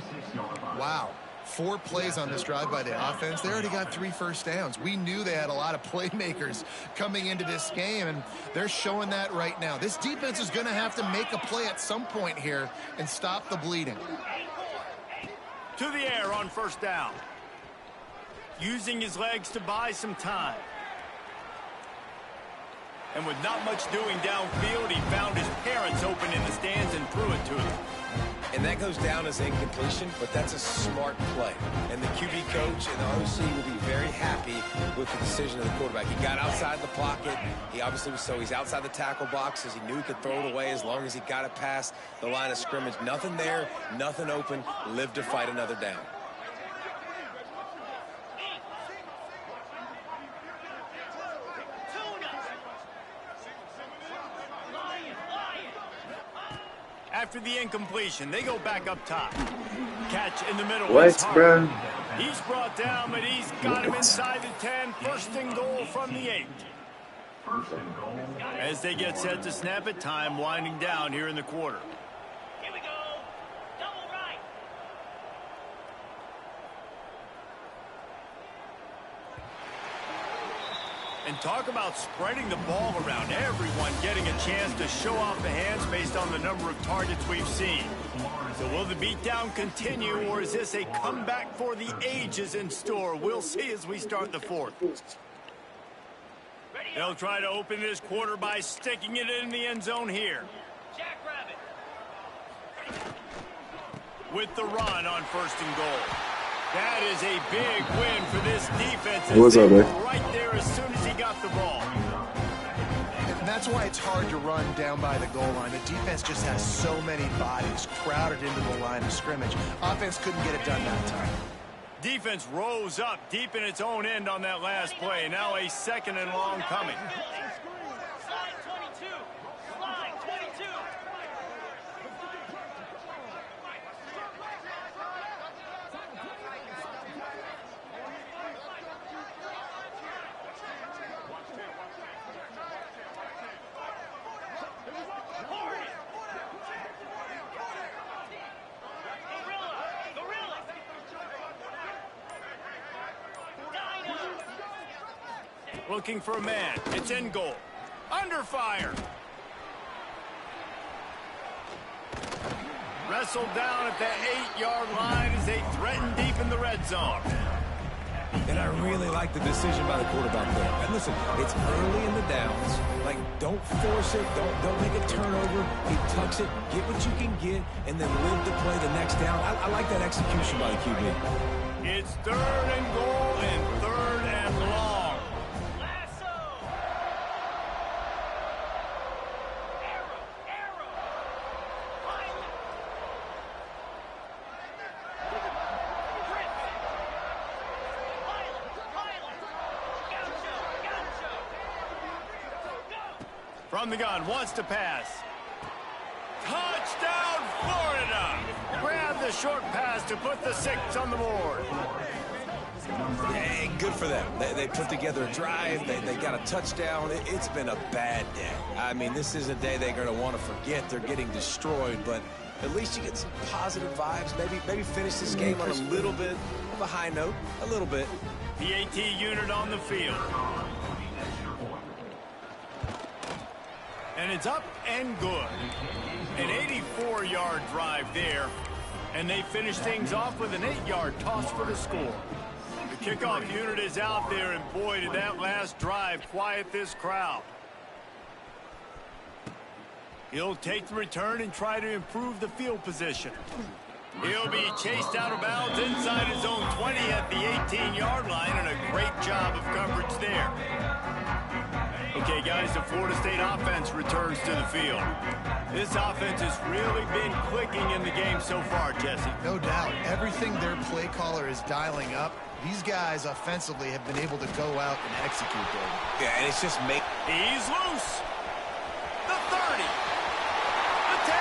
Wow. 4 plays on this drive by the offense. They already got 3 first downs. We knew they had a lot of playmakers coming into this game, and they're showing that right now. This defense is going to have to make a play at some point here and stop the bleeding. To the air on first down. Using his legs to buy some time. And with not much doing downfield, he found his parents open in the stands and threw it to them. And that goes down as incompletion, but that's a smart play. And the QB coach and the OC will be very happy with the decision of the quarterback. He got outside the pocket. He obviously was he's outside the tackle boxes. He knew he could throw it away as long as he got it past the line of scrimmage. Nothing there, nothing open. Lived to fight another down. After the incompletion, they go back up top. Catch in the middle. What, bro? He's brought down, but he's got him inside the 10. First and goal from the 8. As they get set to snap it, time winding down here in the quarter. Here we go. Double right. And talk about spreading the ball around. Everyone getting a chance to show off the hands based on the number of targets we've seen. So will the beatdown continue, or is this a comeback for the ages in store? We'll see as we start the 4th. They'll try to open this quarter by sticking it in the end zone here. Jackrabbit. With the run on first and goal. That is a big win for this defense. What's up, man? Right there as soon as he got the ball. And that's why it's hard to run down by the goal line. The defense just has so many bodies crowded into the line of scrimmage. Offense couldn't get it done that time. Defense rose up deep in its own end on that last play. Now a 2nd and long coming. Slide 22. Slide 22. Looking for a man. It's in goal. Under fire. Wrestled down at the 8-yard line as they threaten deep in the red zone. And I really like the decision by the quarterback there. And listen, it's early in the downs. Like, don't force it. Don't make a turnover. He tucks it, get what you can get, and then live to play the next down. I like that execution by the QB. It's 3rd and goal and 3rd and long. Lasso. Arrow. Pilot. From the gun, wants to pass. Touchdown, Florida! Grab the short pass to put the 6 on the board. Hey, good for them. They put together a drive. They got a touchdown. It's been a bad day. I mean, this is a day they're going to want to forget. They're getting destroyed, but at least you get some positive vibes. Maybe finish this game on a little bit of a high note. A little bit. PAT unit on the field. And it's up and good. An 84-yard drive there. And they finish things off with an 8-yard toss for the score. The kickoff unit is out there, and boy, did that last drive quiet this crowd. He'll take the return and try to improve the field position. He'll be chased out of bounds inside his own 20 at the 18-yard line, and a great job of coverage there. Okay, guys, the Florida State offense returns to the field. This offense has really been clicking in the game so far, Jesse. No doubt. Everything their play caller is dialing up, these guys offensively have been able to go out and execute, David. Yeah, and it's just make. He's loose. The 30. The 10.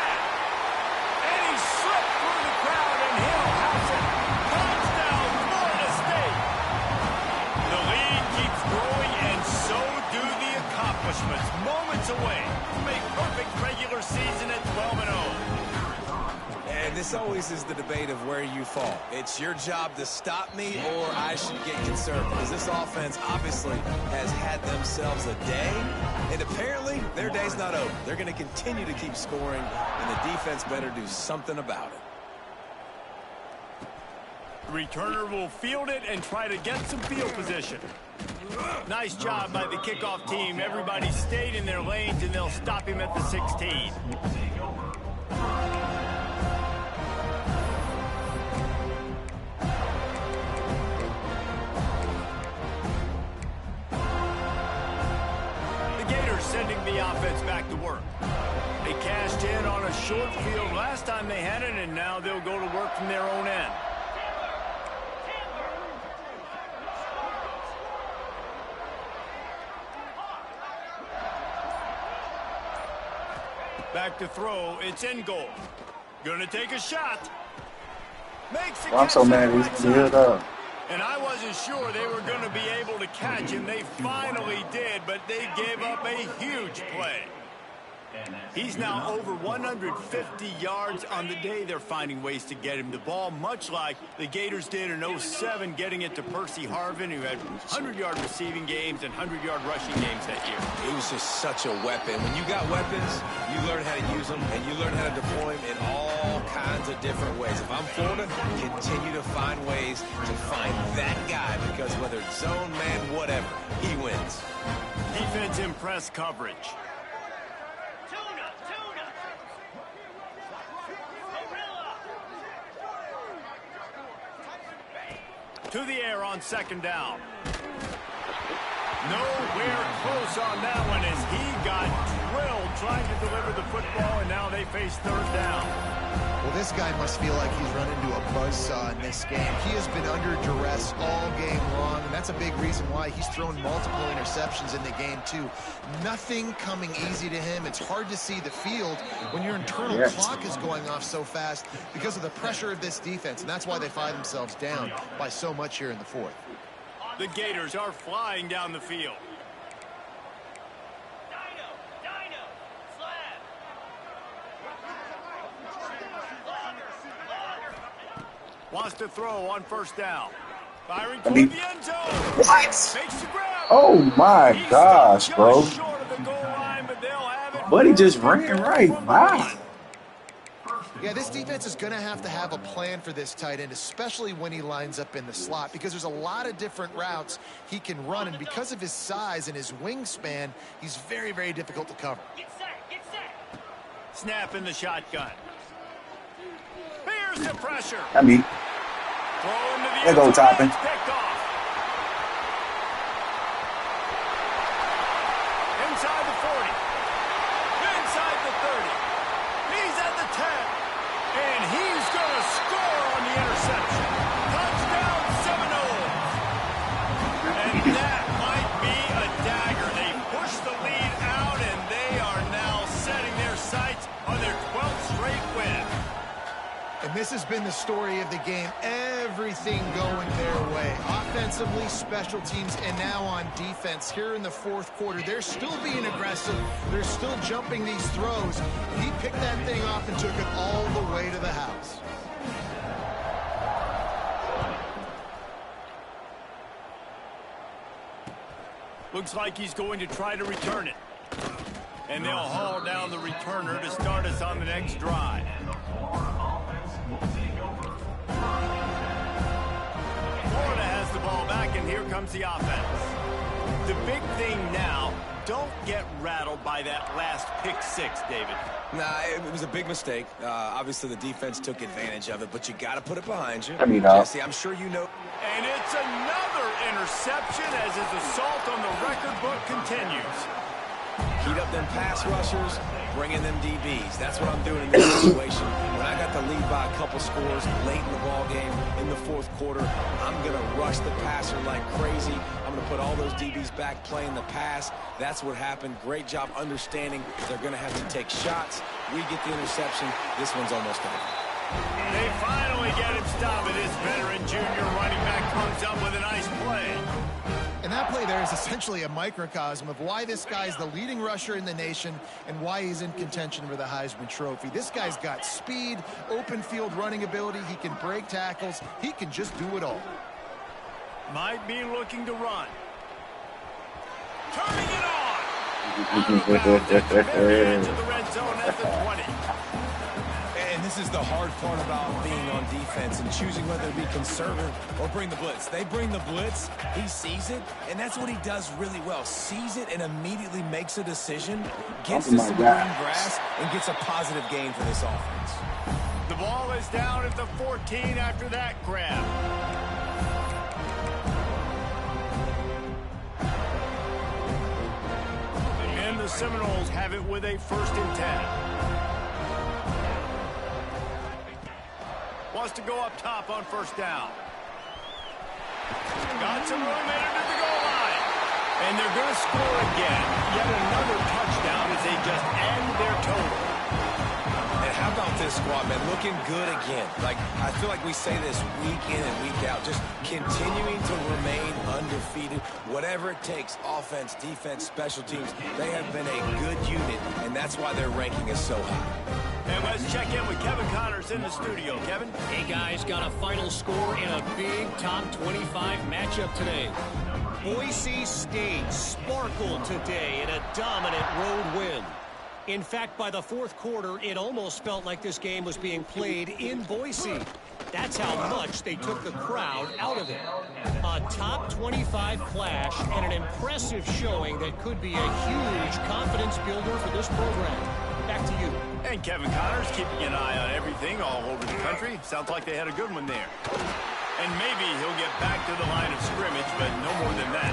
And he slipped through the crowd, and he'll house it. Touchdown, Florida State. The lead keeps growing, and so do the accomplishments. Moments away from a perfect regular season at 12-0. And this always is the debate of where you fall. It's your job to stop me, or I should get concerned, because this offense obviously has had themselves a day, and apparently their day's not over. They're going to continue to keep scoring, and the defense better do something about it. The returner will field it and try to get some field position. Nice job by the kickoff team. Everybody stayed in their lanes, and they'll stop him at the 16. Sending the offense back to work. They cashed in on a short field last time they had it, and now they'll go to work from their own end. Back to throw. It's in goal. Gonna take a shot. Makes the catch. I'm so mad he's cleared up. And I wasn't sure they were going to be able to catch him. They finally did, but they gave up a huge play. He's now over 150 yards on the day. They're finding ways to get him the ball, much like the Gators did in 07, getting it to Percy Harvin, who had 100-yard receiving games and 100-yard rushing games that year. He was just such a weapon. When you got weapons, you learn how to use them, and you learn how to deploy them in all kinds of different ways. If I'm Florida, continue to find ways to find that guy, because whether it's zone, man, whatever, he wins. Defense in press coverage. To the air on second down. Nowhere close on that one as he got drilled trying to deliver the football, and now they face third down. Well, this guy must feel like he's run into a buzzsaw in this game. He has been under duress all game long, and that's a big reason why he's thrown multiple interceptions in the game, too. Nothing coming easy to him. It's hard to see the field when your internal clock is going off so fast because of the pressure of this defense, and that's why they find themselves down by so much here in the fourth. The Gators are flying down the field. Wants to throw on first down. Firing toward the end zone. What? Makes the grab. Oh my gosh, bro. Short of the goal line, but they'll have it. Buddy just ran right by. Yeah, this defense is going to have a plan for this tight end, especially when he lines up in the slot, because there's a lot of different routes he can run, and because of his size and his wingspan, he's very, very difficult to cover. Get set, get set. Snap in the shotgun. Here's the pressure. I mean, Throw into the there go end zone. Toppin. It's picked off. Inside the 40. Inside the 30. He's at the 10. And he's going to score on the interception. Touchdown Seminoles. And that might be a dagger. They push the lead out, and they are now setting their sights on their 12th straight win. And this has been the story of the game. Everything going their way. Offensively, special teams, and now on defense. Here in the fourth quarter, they're still being aggressive. They're still jumping these throws. He picked that thing off and took it all the way to the house. Looks like he's going to try to return it. And they'll haul down the returner to start us on the next drive. Florida has the ball back, and here comes the offense. The big thing now, don't get rattled by that last pick six, David. Nah, it was a big mistake. Obviously, the defense took advantage of it, but you got to put it behind you. I mean, Jesse, I'm sure you know. And it's another interception as his assault on the record book continues. Heat up them pass rushers, bring in them DBs. That's what I'm doing in this situation. When I got the lead by a couple scores late in the ball game in the fourth quarter, I'm going to rush the passer like crazy. I'm going to put all those DBs back playing the pass. That's what happened. Great job understanding they're going to have to take shots. We get the interception. This one's almost over. They finally get him stopped, and his veteran junior running back comes up with a nice play. And that play there is essentially a microcosm of why this guy's the leading rusher in the nation and why he's in contention for the Heisman Trophy. This guy's got speed, open field running ability. He can break tackles. He can just do it all. Might be looking to run. Turning it on. Out of bounds at the very edge of the red zone at the 20. And this is the hard part about being on defense and choosing whether to be conservative or bring the blitz. They bring the blitz, he sees it, and that's what he does really well. Sees it and immediately makes a decision, gets to some green grass, and gets a positive gain for this offense. The ball is down at the 14 after that grab. And the Seminoles have it with a 1st and 10. Wants to go up top on 1st down. Got some room headed to the goal line. And they're going to score again. Yet another touchdown as they just end their total. And how about this squad, man? Looking good again. Like, I feel like we say this week in and week out. Just continuing to remain undefeated. Whatever it takes, offense, defense, special teams, they have been a good unit, and that's why their ranking is so high. And let's check in with Kevin Connors in the studio. Kevin? Hey, guys, got a final score in a big top 25 matchup today. Boise State sparkled today in a dominant road win. In fact, by the fourth quarter, it almost felt like this game was being played in Boise. That's how much they took the crowd out of it. A top 25 clash and an impressive showing that could be a huge confidence builder for this program. Back to you. And Kevin Connors keeping an eye on everything all over the country. Sounds like they had a good one there. And maybe he'll get back to the line of scrimmage, but no more than that.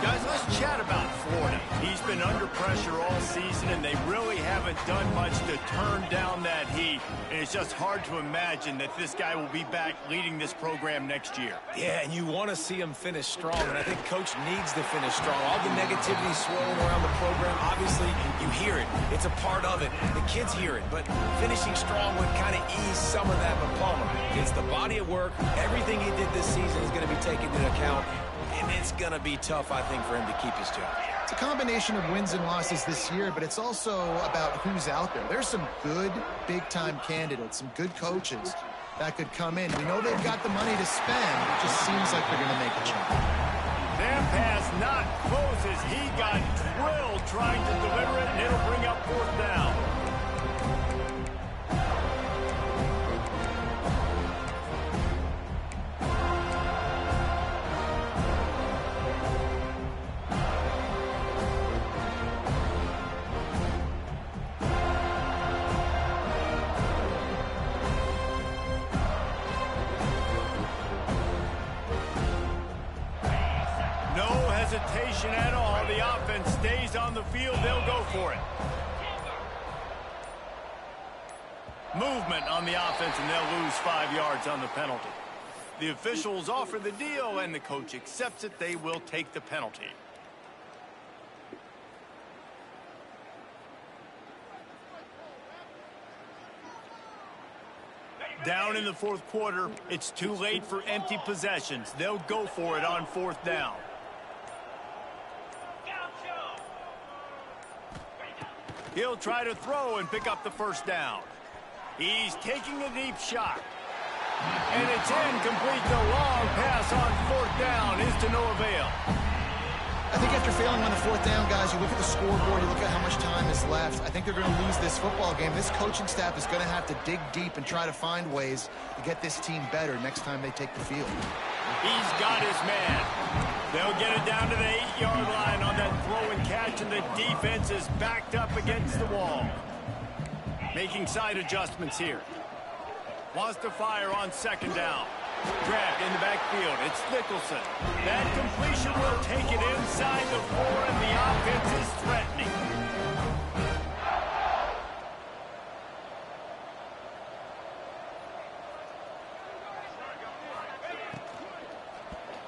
Guys, let's chat about Florida. He's been under pressure all season, and they really haven't done much to turn down that heat. And it's just hard to imagine that this guy will be back leading this program next year. Yeah, and you want to see him finish strong, and I think Coach needs to finish strong. All the negativity swirling around the program, obviously, you hear it. It's a part of it. The kids hear it, but finishing strong would kind of ease some of that Palmer. It's the body of work. Everything he did this season is going to be taken into account. And it's going to be tough, I think, for him to keep his job. It's a combination of wins and losses this year, but it's also about who's out there. There's some good big-time candidates, some good coaches that could come in. We know they've got the money to spend. It just seems like they're going to make a change. That pass not close as he got drilled trying to deliver it, and it'll bring up 4th down. on the field, they'll go for it. Movement on the offense, and they'll lose 5 yards on the penalty. The officials offer the deal, and the coach accepts it. They will take the penalty. Down in the fourth quarter, it's too late for empty possessions. They'll go for it on 4th down. He'll try to throw and pick up the 1st down. He's taking a deep shot. And it's incomplete. The long pass on 4th down is to no avail. I think after failing on the 4th down, guys, you look at the scoreboard, you look at how much time is left. I think they're going to lose this football game. This coaching staff is going to have to dig deep and try to find ways to get this team better next time they take the field. He's got his man. They'll get it down to the 8-yard line on that throw and catch, and the defense is backed up against the wall. Making side adjustments here. Wants to fire on 2nd down. Trapped in the backfield. It's Nicholson. That completion will take it inside the 4, and the offense is threatening.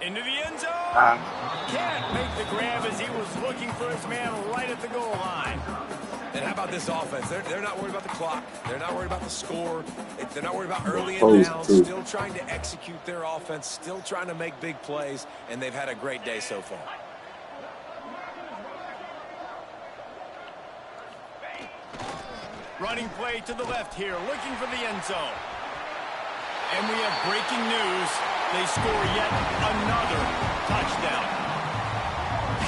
Into the end zone. Can't make the grab as he was looking for his man right at the goal line. And how about this offense? They're not worried about the clock. They're not worried about the score. They're not worried about early and downs. Still trying to execute their offense. Still trying to make big plays. And they've had a great day so far. Running play to the left here. Looking for the end zone. And we have breaking news. They score yet another touchdown.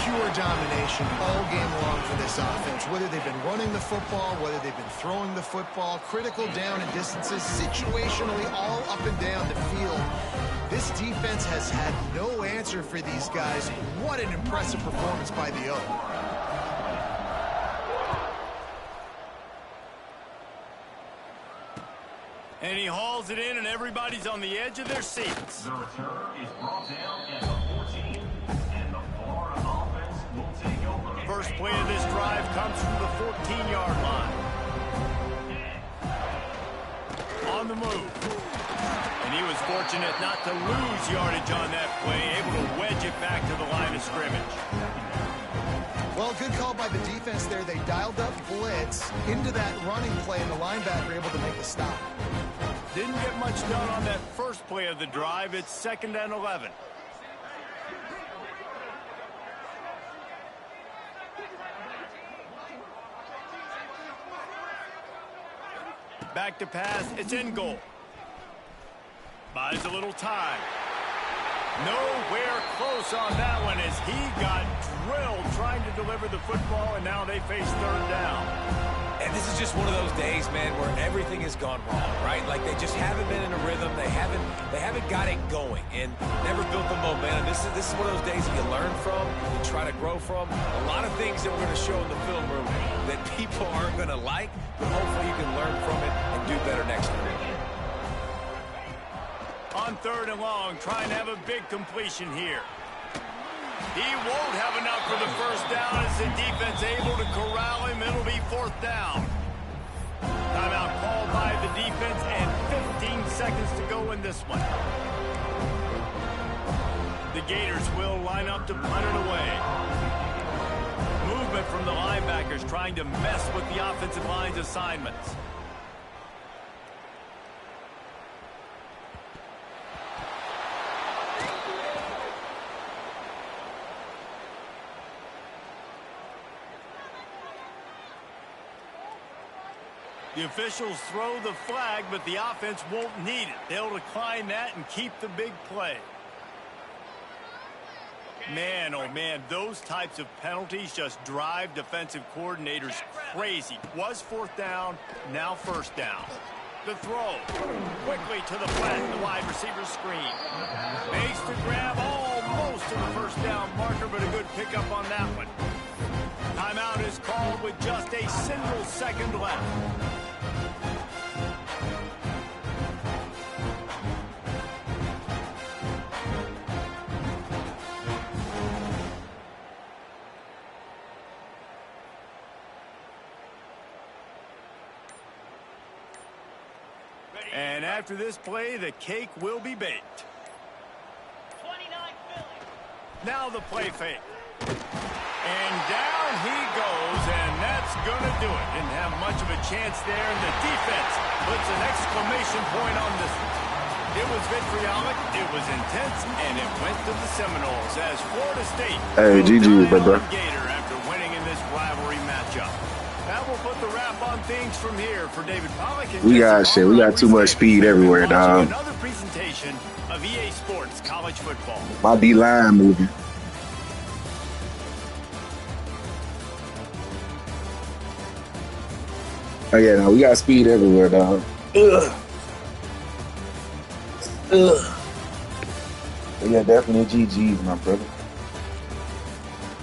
Pure domination all game long for this offense. Whether they've been running the football, whether they've been throwing the football, critical down and distances, situationally all up and down the field. This defense has had no answer for these guys. What an impressive performance by the O. And he hauls it in, and everybody's on the edge of their seats. The return is brought down at the 14, and the Florida offense will take over. First play of this drive comes from the 14-yard line. On the move. And he was fortunate not to lose yardage on that play, able to wedge it back to the line of scrimmage. Well, good call by the defense there. They dialed up blitz into that running play, and the linebacker able to make the stop. Didn't get much done on that first play of the drive. It's 2nd and 11. Back to pass. It's in goal. Buys a little time. Nowhere close on that one as he got drilled trying to deliver the football, and now they face 3rd down. And this is just one of those days, man, where everything has gone wrong, right? Like they just haven't been in a rhythm. They haven't got it going and never built the momentum. This is one of those days that you learn from, you try to grow from. A lot of things that we're going to show in the film room that people aren't going to like, but hopefully you can learn from it and do better next time. On 3rd and long, trying to have a big completion here. He won't have enough for the 1st down as the defense able to corral him. It'll be 4th down. Timeout called by the defense and 15 seconds to go in this one. The Gators will line up to punt it away. Movement from the linebackers trying to mess with the offensive line's assignments. The officials throw the flag, but the offense won't need it. They'll decline that and keep the big play. Man, oh man, those types of penalties just drive defensive coordinators crazy. Was 4th down, now 1st down. The throw, quickly to the flat, the wide receiver screen. Makes the grab almost to the 1st down marker, but a good pickup on that one. Timeout is called with just a single second left. And after this play, the cake will be baked. 29 Philly. Now the play fake. And down he goes, and that's going to do it. Didn't have much of a chance there, and the defense puts an exclamation point on this one. It was vitriolic, it was intense, and it went to the Seminoles as Florida State Hey, GG, bro. Gator after winning in this rivalry matchup. Now we'll put the wrap on things from here for David Pollack. And We got shit. We got too much speed everywhere, dog. Another presentation of EA Sports College Football. My D-line moving. Oh yeah, no, we got speed everywhere, dog. Ugh. Yeah, definitely GG's, my brother.